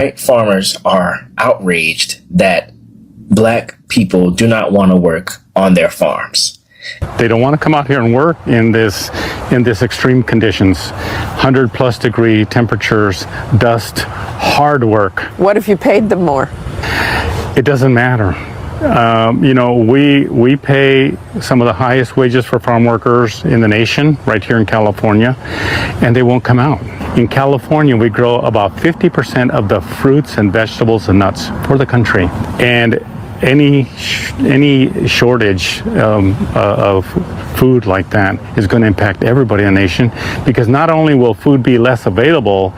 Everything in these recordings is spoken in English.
White farmers are outraged that black people do not want to work on their farms. They don't want to come out here and work in this extreme conditions, 100+ degree temperatures, dust, hard work. What if you paid them more? It doesn't matter. We pay some of the highest wages for farm workers in the nation right here in California, and they won't come out. In California, we grow about 50% of the fruits and vegetables and nuts for the country. And any shortage of food like that is going to impact everybody in the nation, because not only will food be less available,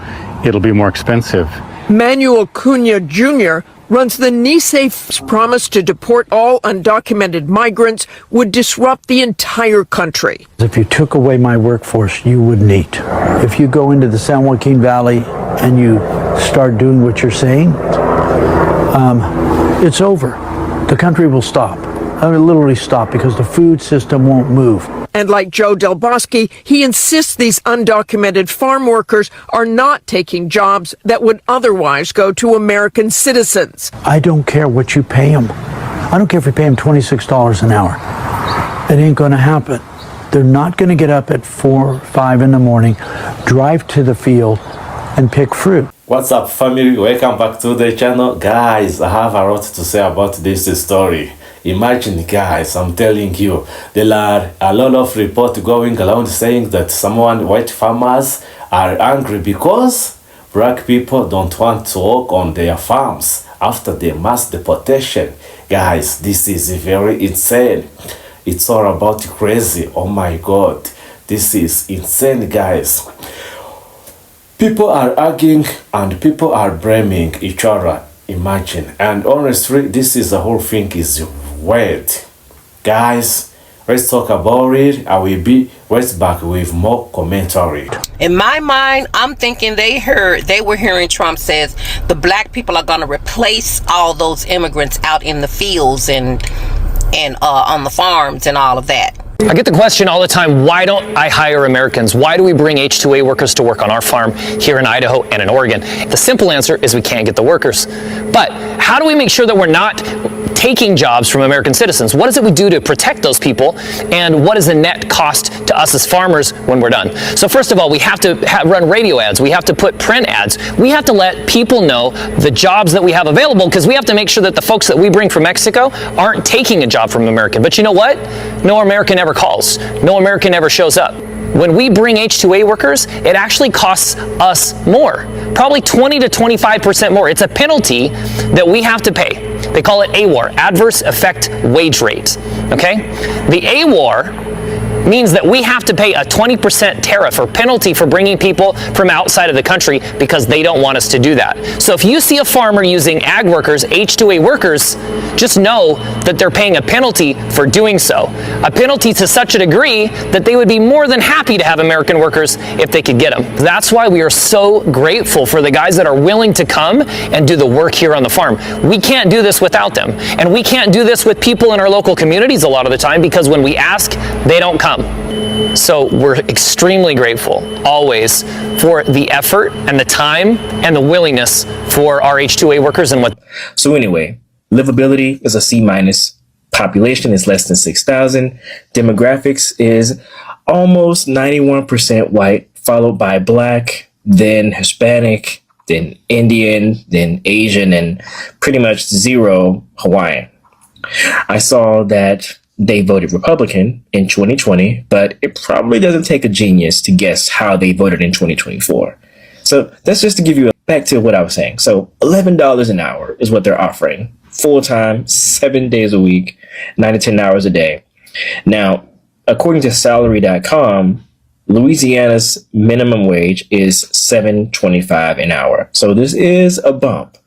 it'll be more expensive. Manuel Cunha Jr. runs the NICE's promise to deport all undocumented migrants would disrupt the entire country. If you took away my workforce, you wouldn't eat. If you go into the San Joaquin Valley and you start doing what you're saying, it's over. The country will stop. I mean, literally stop, because the food system won't move. And like Joe Del Bosque, he insists these undocumented farm workers are not taking jobs that would otherwise go to American citizens. I don't care what you pay them. I don't care if you pay them $26 an hour. It ain't going to happen. They're not going to get up at 4 or 5 in the morning, drive to the field, and pick fruit. What's up, family? Welcome back to the channel. Guys, I have a lot to say about this story. Imagine, guys, I'm telling you, there are a lot of reports going around saying that white farmers are angry because black people don't want to work on their farms after the mass deportation. Guys, this is very insane. It's all about crazy. Oh my God, this is insane, guys. People are arguing and people are blaming each other. Imagine. And honestly, the whole thing is weird. Guys, let's talk about it. I will be right back with more commentary. In my mind, I'm thinking they were hearing Trump says the black people are going to replace all those immigrants out in the fields and on the farms and all of that. I get the question all the time, why don't I hire Americans? Why do we bring H-2A workers to work on our farm here in Idaho and in Oregon? The simple answer is we can't get the workers. But how do we make sure that we're not taking jobs from American citizens? What is it we do to protect those people? And what is the net cost to us as farmers when we're done? So first of all, we have to run radio ads. We have to put print ads. We have to let people know the jobs that we have available, because we have to make sure that the folks that we bring from Mexico aren't taking a job from American. But you know what? No American ever calls. No American ever shows up. When we bring H-2A workers, it actually costs us more, probably 20 to 25% more. It's a penalty that we have to pay. They call it AWAR, Adverse Effect Wage Rate, okay? The AWAR means that we have to pay a 20% tariff or penalty for bringing people from outside of the country because they don't want us to do that. So if you see a farmer using ag workers, H-2A workers, just know that they're paying a penalty for doing so. A penalty to such a degree that they would be more than happy to have American workers if they could get them. That's why we are so grateful for the guys that are willing to come and do the work here on the farm. We can't do this without them. And we can't do this with people in our local communities a lot of the time, because when we ask, they don't come. So we're extremely grateful always for the effort and the time and the willingness for our H-2A workers and what. So anyway, livability is a C-. Population is less than 6,000. Demographics is almost 91% white, followed by black, then Hispanic, then Indian, then Asian, and pretty much zero Hawaiian. I saw that they voted Republican in 2020, but it probably doesn't take a genius to guess how they voted in 2024. So that's just to give you back to what I was saying. So $11 an hour is what they're offering. Full-time, 7 days a week, 9 to 10 hours a day. Now, according to salary.com, Louisiana's minimum wage is $7.25 an hour. So this is a bump.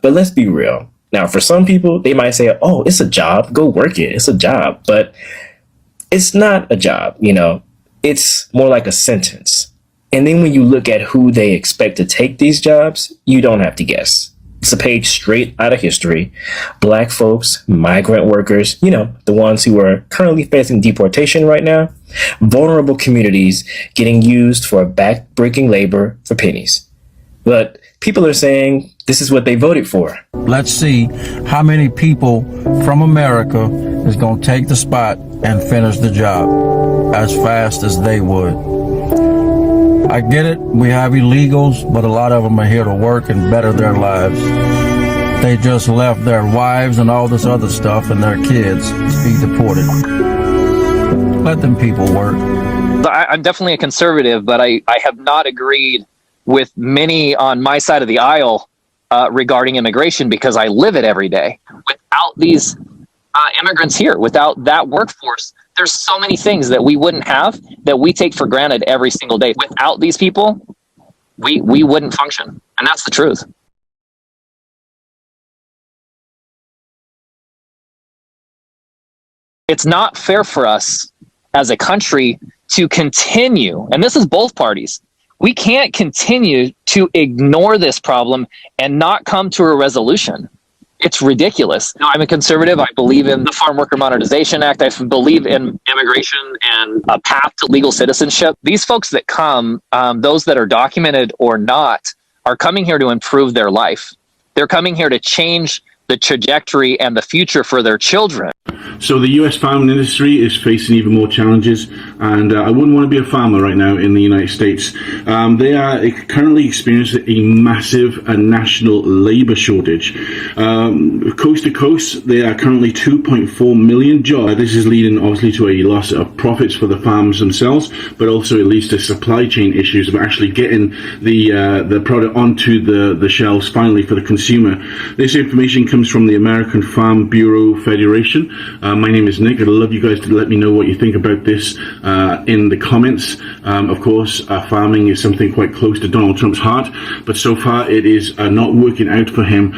But let's be real. Now, for some people, they might say, oh, it's a job. Go work it. It's a job. But it's not a job, It's more like a sentence. And then when you look at who they expect to take these jobs, you don't have to guess. It's a page straight out of history. Black folks, migrant workers, the ones who are currently facing deportation right now. Vulnerable communities getting used for back-breaking labor for pennies. But people are saying This is what they voted for. Let's see how many people from America is going to take the spot and finish the job as fast as they would. I get it, we have illegals, but a lot of them are here to work and better their lives. They just left their wives and all this other stuff and their kids to be deported. Let them people work. I'm definitely a conservative, but I have not agreed with many on my side of the aisle regarding immigration because I live it every day. Without these immigrants here, without that workforce, there's so many things that we wouldn't have that we take for granted every single day. Without these people, we wouldn't function. And that's the truth. It's not fair for us as a country to continue, and this is both parties, we can't continue to ignore this problem and not come to a resolution. It's ridiculous. Now, I'm a conservative. I believe in the Farm Worker Modernization Act. I believe in immigration and a path to legal citizenship. These folks that come, those that are documented or not, are coming here to improve their life. They're coming here to change the trajectory and the future for their children. So the US farming industry is facing even more challenges, and I wouldn't want to be a farmer right now in the United States. They are currently experiencing a massive national labor shortage. Coast to coast, there are currently 2.4 million jobs. This is leading obviously to a loss of profits for the farms themselves, but also it leads to supply chain issues of actually getting the product onto the shelves finally for the consumer. This information comes from the American Farm Bureau Federation. My name is Nick. I'd love you guys to let me know what you think about this in the comments. Of course, farming is something quite close to Donald Trump's heart, but so far it is not working out for him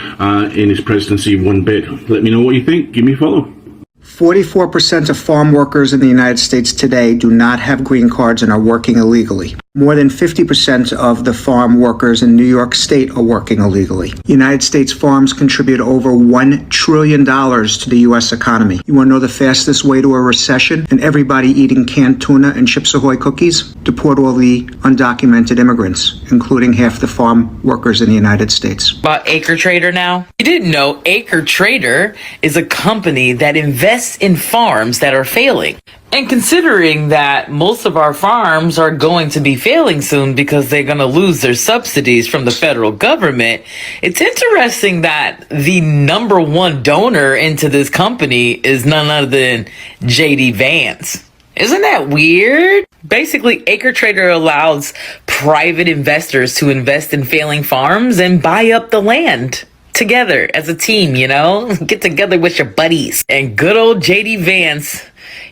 in his presidency one bit. Let me know what you think. Give me a follow. 44% of farm workers in the United States today do not have green cards and are working illegally. More than 50% of the farm workers in New York State are working illegally. United States farms contribute over $1 trillion to the U.S. economy. You want to know the fastest way to a recession and everybody eating canned tuna and Chips Ahoy cookies? Deport all the undocumented immigrants, including half the farm workers in the United States. About Acre Trader now? You didn't know Acre Trader is a company that invests in farms that are failing. And considering that most of our farms are going to be failing soon because they're going to lose their subsidies from the federal government, it's interesting that the number one donor into this company is none other than JD Vance. Isn't that weird? Basically, Acre Trader allows private investors to invest in failing farms and buy up the land together as a team, you know? Get together with your buddies. And good old JD Vance,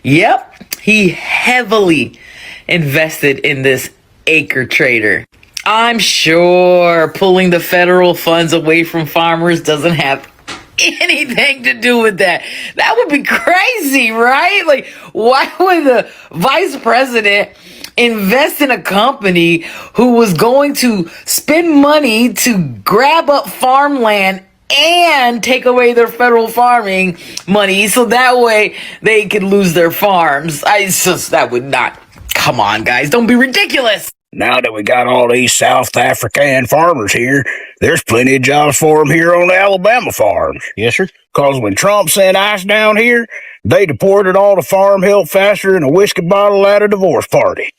yep, he heavily invested in this Acre Trader. I'm sure pulling the federal funds away from farmers doesn't have anything to do with that. That would be crazy, right? Like, why would the vice president invest in a company who was going to spend money to grab up farmland and take away their federal farming money so that way they could lose their farms? That would not. Come on, guys, don't be ridiculous. Now that we got all these South African farmers here, there's plenty of jobs for them here on the Alabama farms. Yes, sir. Because when Trump sent ICE down here, they deported all the farm help faster than a whiskey bottle at a divorce party.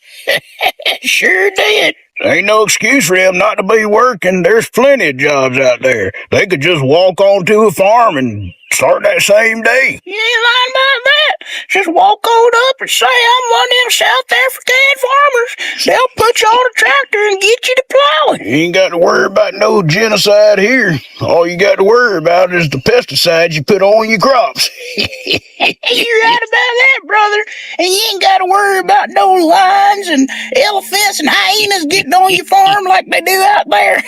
Sure did. Ain't no excuse for them not to be working. There's plenty of jobs out there. They could just walk onto a farm and start that same day. You ain't lying about that. Just walk on up and say, I'm one of them South African farmers. They'll put you on a tractor and get you to plowing. You ain't got to worry about no genocide here. All you got to worry about is the pesticides you put on your crops. You're right about that, brother. And you ain't got to worry about no lions and elephants and hyenas getting on your farm like they do out there.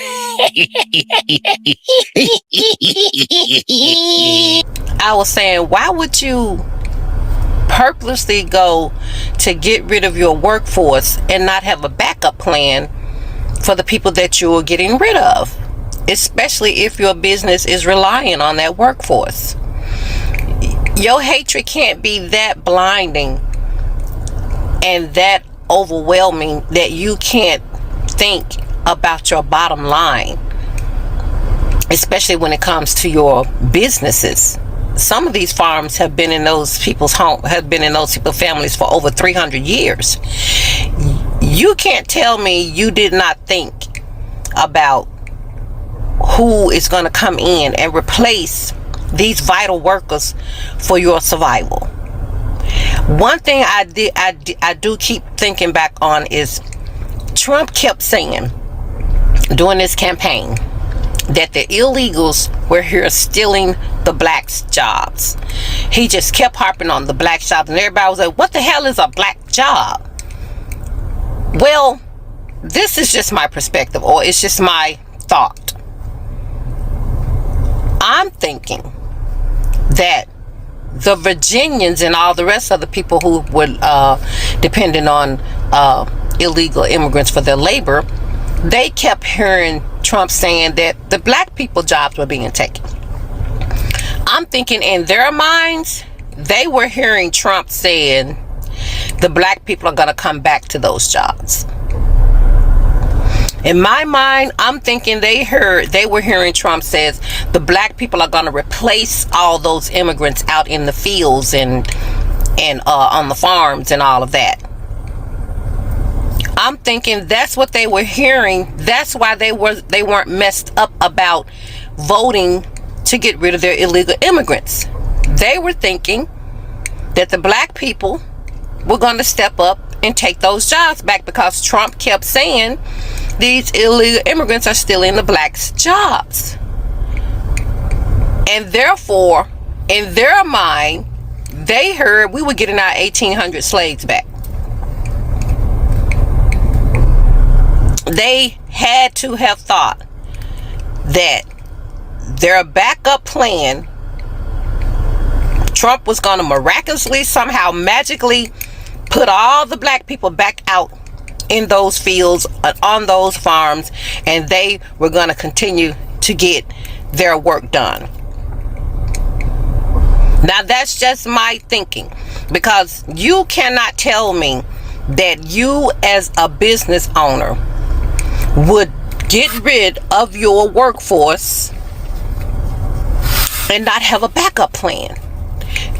I was saying, why would you purposely go to get rid of your workforce and not have a backup plan for the people that you are getting rid of, especially if your business is relying on that workforce? Your hatred can't be that blinding and that overwhelming that you can't think about your bottom line. especially when it comes to your businesses. Some of these farms have been in those people's families for over 300 years. You can't tell me you did not think about who is going to come in and replace these vital workers for your survival. One thing I do keep thinking back on is Trump kept saying during this campaign that the illegals were here stealing the blacks' jobs. He just kept harping on the black jobs, and everybody was like, what the hell is a black job? Well, this is just my perspective, or it's just my thought. I'm thinking that the Virginians and all the rest of the people who were dependent on illegal immigrants for their labor, they kept hearing Trump saying that the black people jobs were being taken. I'm thinking in their minds, they were hearing Trump saying the black people are going to come back to those jobs. In my mind, I'm thinking they were hearing Trump says the black people are going to replace all those immigrants out in the fields and on the farms and all of that. I'm thinking that's what they were hearing. That's why they weren't messed up about voting to get rid of their illegal immigrants. They were thinking that the black people were going to step up and take those jobs back, because Trump kept saying these illegal immigrants are stealing the blacks' jobs. And therefore, in their mind, they heard we were getting our 1,800 slaves back. They had to have thought that their backup plan, Trump was going to miraculously, somehow, magically put all the black people back out in those fields, on those farms, and they were going to continue to get their work done. Now, that's just my thinking, because you cannot tell me that you as a business owner would get rid of your workforce and not have a backup plan.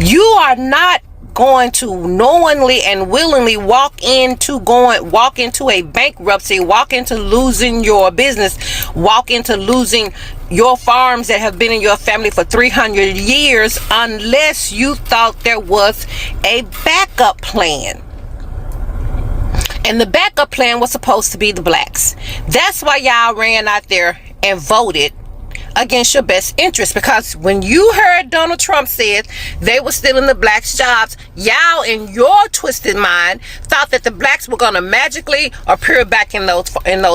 You are not going to knowingly and willingly walk into a bankruptcy, walk into losing your business, walk into losing your farms that have been in your family for 300 years unless you thought there was a backup plan. And the backup plan was supposed to be the blacks. That's why y'all ran out there and voted against your best interest, because when you heard Donald Trump said they were stealing the blacks' jobs, y'all in your twisted mind thought that the blacks were going to magically appear back in those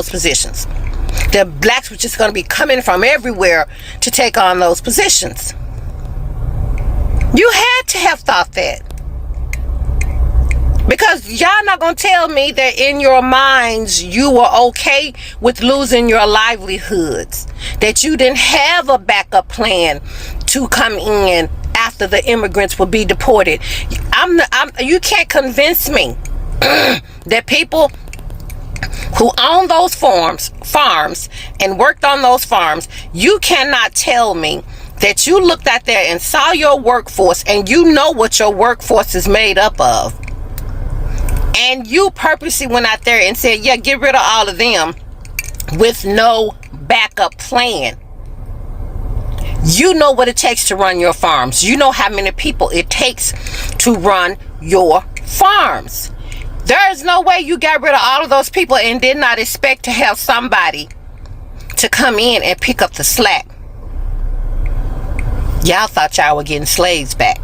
positions. The blacks were just going to be coming from everywhere to take on those positions. You had to have thought that, because y'all not going to tell me that in your minds you were okay with losing your livelihoods, that you didn't have a backup plan to come in after the immigrants would be deported. You can't convince me that people who own those farms and worked on those farms, you cannot tell me that you looked out there and saw your workforce, and you know what your workforce is made up of, and you purposely went out there and said, yeah, get rid of all of them, with no backup plan. You know what it takes to run your farms. You know how many people it takes to run your farms. There is no way you got rid of all of those people and did not expect to have somebody to come in and pick up the slack. Y'all thought y'all were getting slaves back.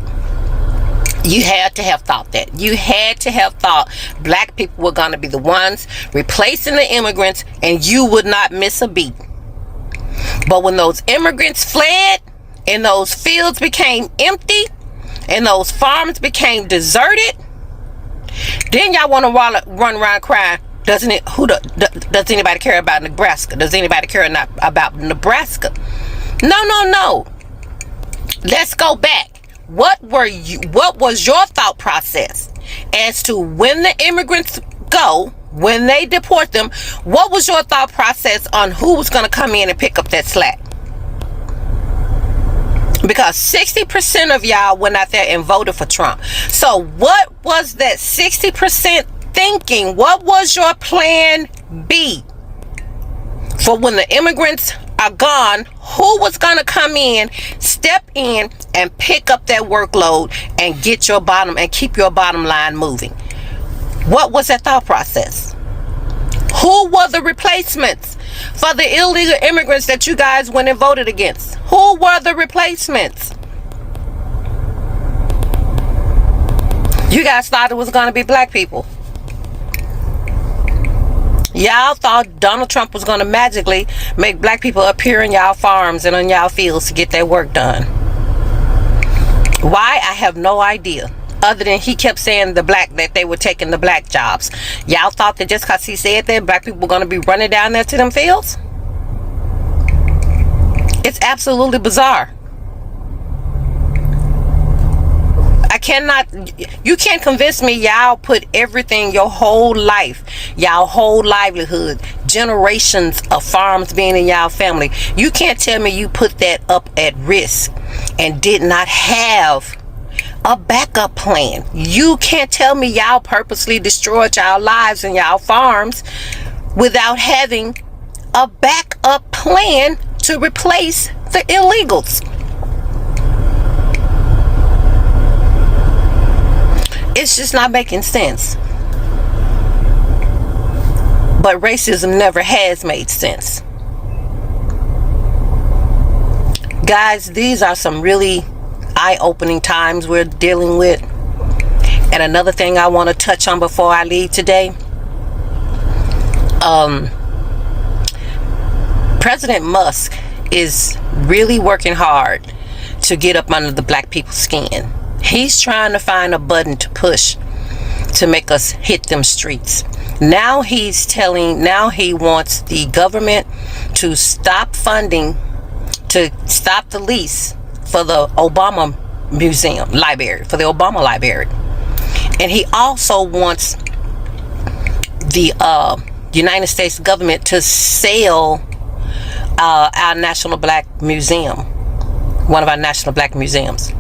You had to have thought that. You had to have thought black people were going to be the ones replacing the immigrants, and you would not miss a beat. But when those immigrants fled and those fields became empty and those farms became deserted, then y'all want to run around crying, does anybody care about Nebraska? Does anybody care about Nebraska? No. Let's go back. What was your thought process as to when the immigrants go, when they deport them? What was your thought process on who was going to come in and pick up that slack? Because 60% of y'all went out there and voted for Trump. So what was that 60% thinking? What was your plan B? For when the immigrants are gone, who was going to come in, step in, and pick up that workload and get your bottom and keep your bottom line moving? What was that thought process? Who were the replacements for the illegal immigrants that you guys went and voted against? Who were the replacements? You guys thought it was going to be black people. Y'all thought Donald Trump was going to magically make black people appear in y'all farms and on y'all fields to get their work done. Why? I have no idea. Other than he kept saying that they were taking the black jobs. Y'all thought that just because he said that, black people were going to be running down there to them fields? It's absolutely bizarre. You can't convince me y'all put everything, your whole life, y'all whole livelihood, generations of farms being in y'all family. You can't tell me you put that up at risk and did not have a backup plan. You can't tell me y'all purposely destroyed y'all lives and y'all farms without having a backup plan to replace the illegals. It's just not making sense. But racism never has made sense. Guys, these are some really eye-opening times we're dealing with. And another thing I want to touch on before I leave today. President Musk is really working hard to get up under the black people's skin. He's trying to find a button to push to make us hit them streets. Now he wants the government to stop funding, to stop the lease for the Obama Library. And he also wants the United States government to sell our National Black Museum, one of our National Black Museums.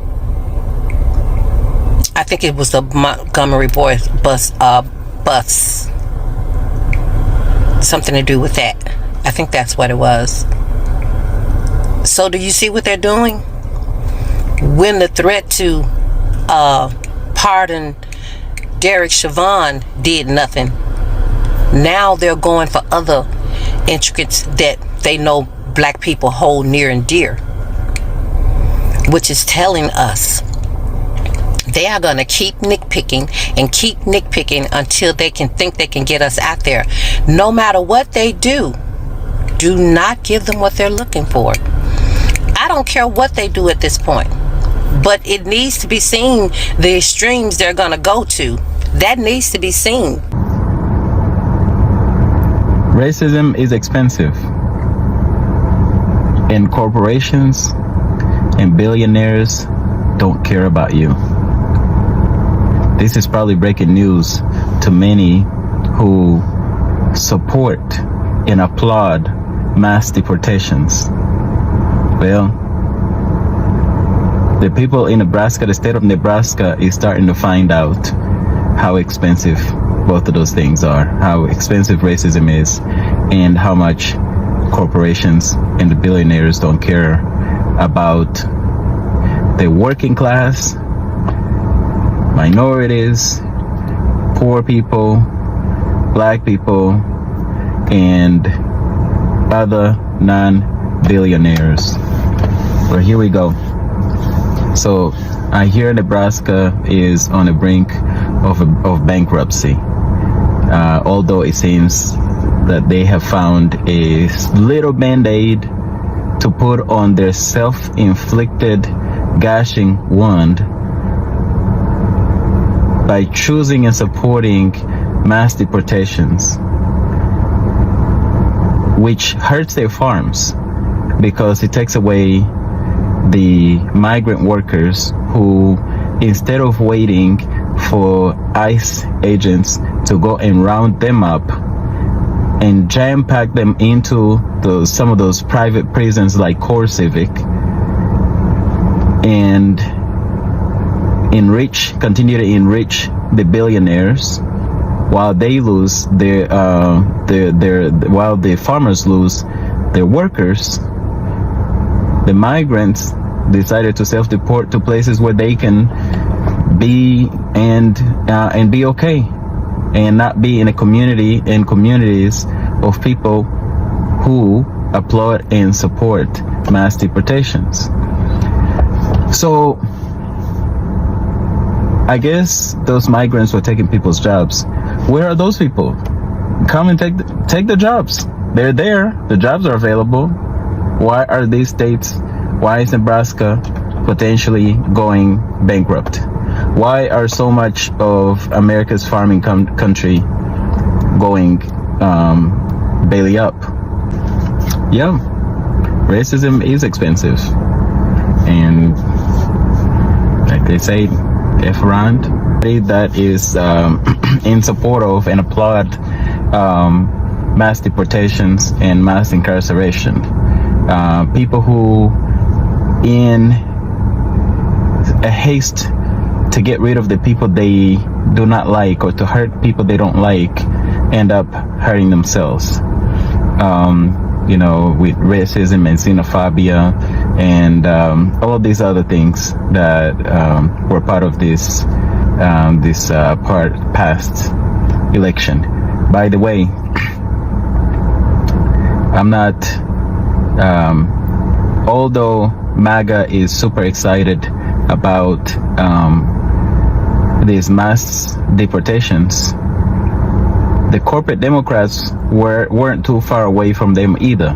I think it was the Montgomery Boys bus. Something to do with that. I think that's what it was. So do you see what they're doing? When the threat to pardon Derek Chauvin did nothing, now they're going for other intricacies that they know black people hold near and dear, which is telling us they are going to keep nitpicking until they can think they can get us out there. No matter what they do not give them what they're looking for. I don't care what they do at this point, but it needs to be seen the extremes they're going to go to. That needs to be seen. Racism is expensive, and corporations and billionaires don't care about you. This is probably breaking news to many who support and applaud mass deportations. Well, the people in Nebraska, the state of Nebraska, is starting to find out how expensive both of those things are, how expensive racism is, and how much corporations and the billionaires don't care about the working class, minorities, poor people, black people, and other non-billionaires. But here we go. So I hear Nebraska is on the brink of bankruptcy, although it seems that they have found a little band-aid to put on their self-inflicted gashing wound by choosing and supporting mass deportations, which hurts their farms because it takes away the migrant workers who, instead of waiting for ICE agents to go and round them up and jam-pack them into some of those private prisons like Core Civic, and continue to enrich the billionaires while they lose while the farmers lose their workers. The migrants decided to self-deport to places where they can be and be okay, and not be in communities of people who applaud and support mass deportations. So I guess those migrants were taking people's jobs. Where are those people? Come and take the jobs. They're there. The jobs are available. Why are these states? Why is Nebraska potentially going bankrupt? Why are so much of America's farming country going belly up? Yeah, racism is expensive, and like they say, F around. That is in support of and applaud mass deportations and mass incarceration. People who, in a haste to get rid of the people they do not like or to hurt people they don't like, end up hurting themselves. With racism and xenophobia and all of these other things that were part of this past election. By the way, I'm not, although MAGA is super excited about these mass deportations, the corporate Democrats weren't too far away from them either.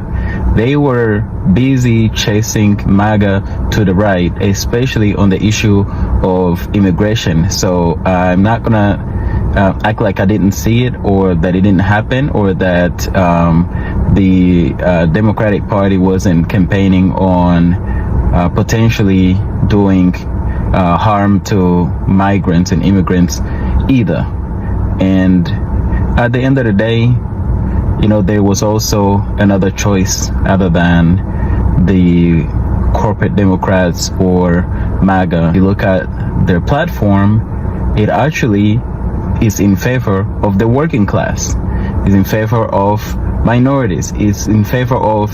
They were busy chasing MAGA to the right, especially on the issue of immigration. So I'm not gonna act like I didn't see it, or that it didn't happen, or that the Democratic Party wasn't campaigning on potentially doing harm to migrants and immigrants either. And at the end of the day, there was also another choice other than the corporate Democrats or MAGA. You look at their platform, it actually is in favor of the working class, is in favor of minorities, is in favor of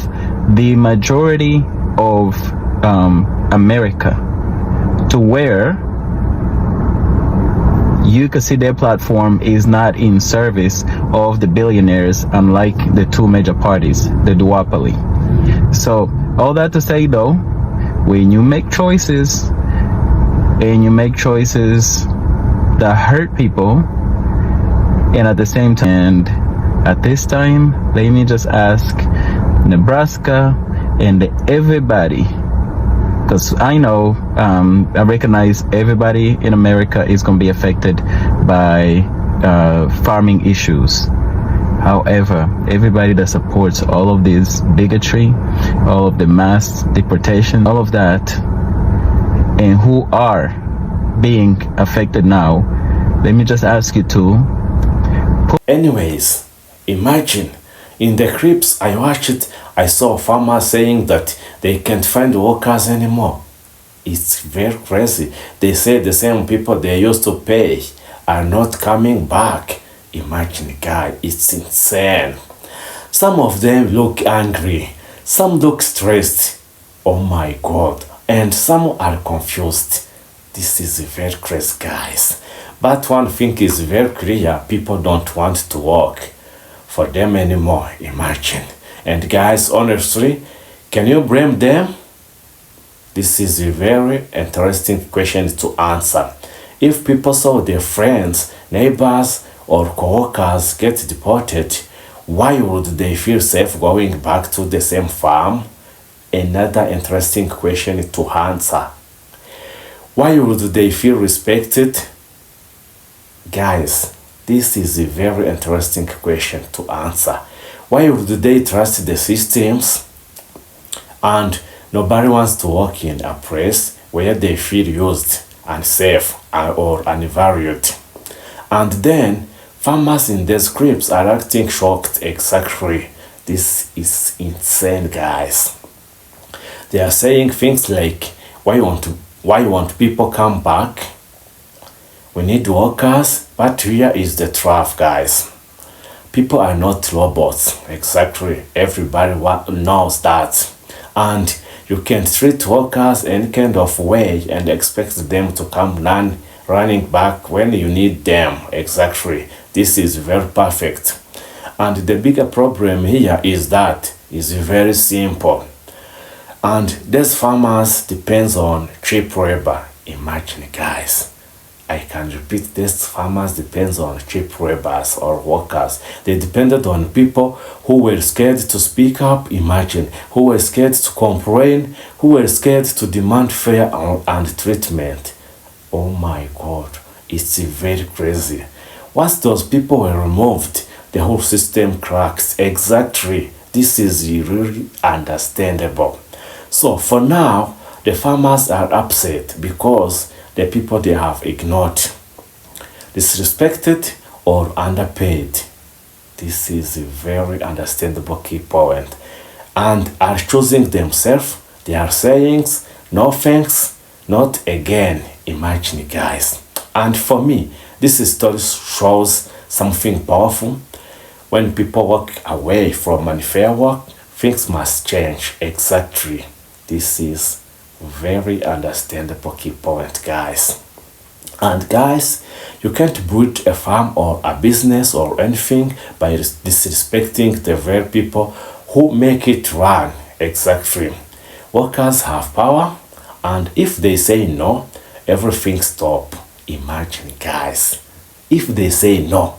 the majority of America, to where you can see their platform is not in service of the billionaires, unlike the two major parties, the duopoly. So all that to say, though, when you make choices and you make choices that hurt people, and at the same time, and at this time, let me just ask Nebraska and everybody, because I know, I recognize everybody in America is going to be affected by farming issues. However, everybody that supports all of this bigotry, all of the mass deportation, all of that, and who are being affected now, let me just ask you to. Anyways, imagine, in the clips I watched, I saw farmers saying that they can't find workers anymore. It's very crazy. They say the same people they used to pay are not coming back. Imagine, guy, it's insane. Some of them look angry, some look stressed. Oh my God. And some are confused. This is very crazy, guys. But one thing is very clear, people don't want to work for them anymore. Imagine. And guys, honestly, can you blame them? This is a very interesting question to answer. If people saw their friends, neighbors, or co-workers get deported, why would they feel safe going back to the same farm? Another interesting question to answer. Why would they feel respected? Guys, this is a very interesting question to answer. Why would they trust the systems? And nobody wants to work in a place where they feel used, unsafe, or unvalued. And then farmers in the scripts are acting shocked. Exactly. This is insane, guys. They are saying things like, why Why won't people come back? We need workers, but here is the trap, guys. People are not robots. Exactly. Everybody knows that. And you can treat workers any kind of way and expect them to come running back when you need them. Exactly. This is very perfect. And the bigger problem here is that it's very simple. And these farmers depends on cheap labor. Imagine, guys. I can repeat, these farmers depends on cheap laborers or workers. They depended on people who were scared to speak up, imagine, who were scared to complain, who were scared to demand fair and treatment. Oh my God, it's very crazy. Once those people were removed, the whole system cracks. Exactly. This is really understandable. So for now, the farmers are upset because the people they have ignored, disrespected, or underpaid. This is a very understandable key point. And are choosing themselves. They are saying, no thanks, not again. Imagine, guys. And for me, this story shows something powerful. When people walk away from unfair work, things must change. Exactly. This is very understandable key point, guys. And guys, you can't build a farm or a business or anything by disrespecting the very people who make it run. Exactly. Workers have power, and if they say no, everything stop. Imagine, guys. If they say no,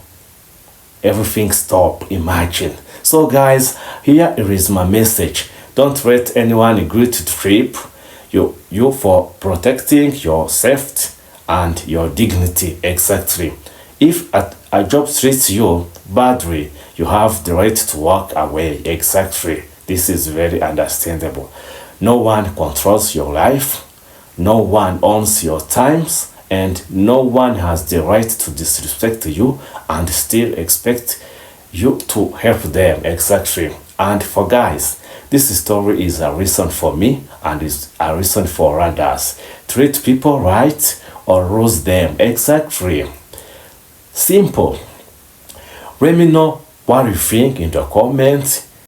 everything stop. Imagine. So guys, here is my message. Don't let anyone agree to trip you for protecting your safety and your dignity. Exactly. If a job treats you badly, you have the right to walk away. Exactly. This is very understandable. No one controls your life, no one owns your times, and no one has the right to disrespect you and still expect you to help them. Exactly. And for guys, this story is a reason for me and is a reason for others. Treat people right or lose them. Exactly. Simple. Let me know what you think in the comments.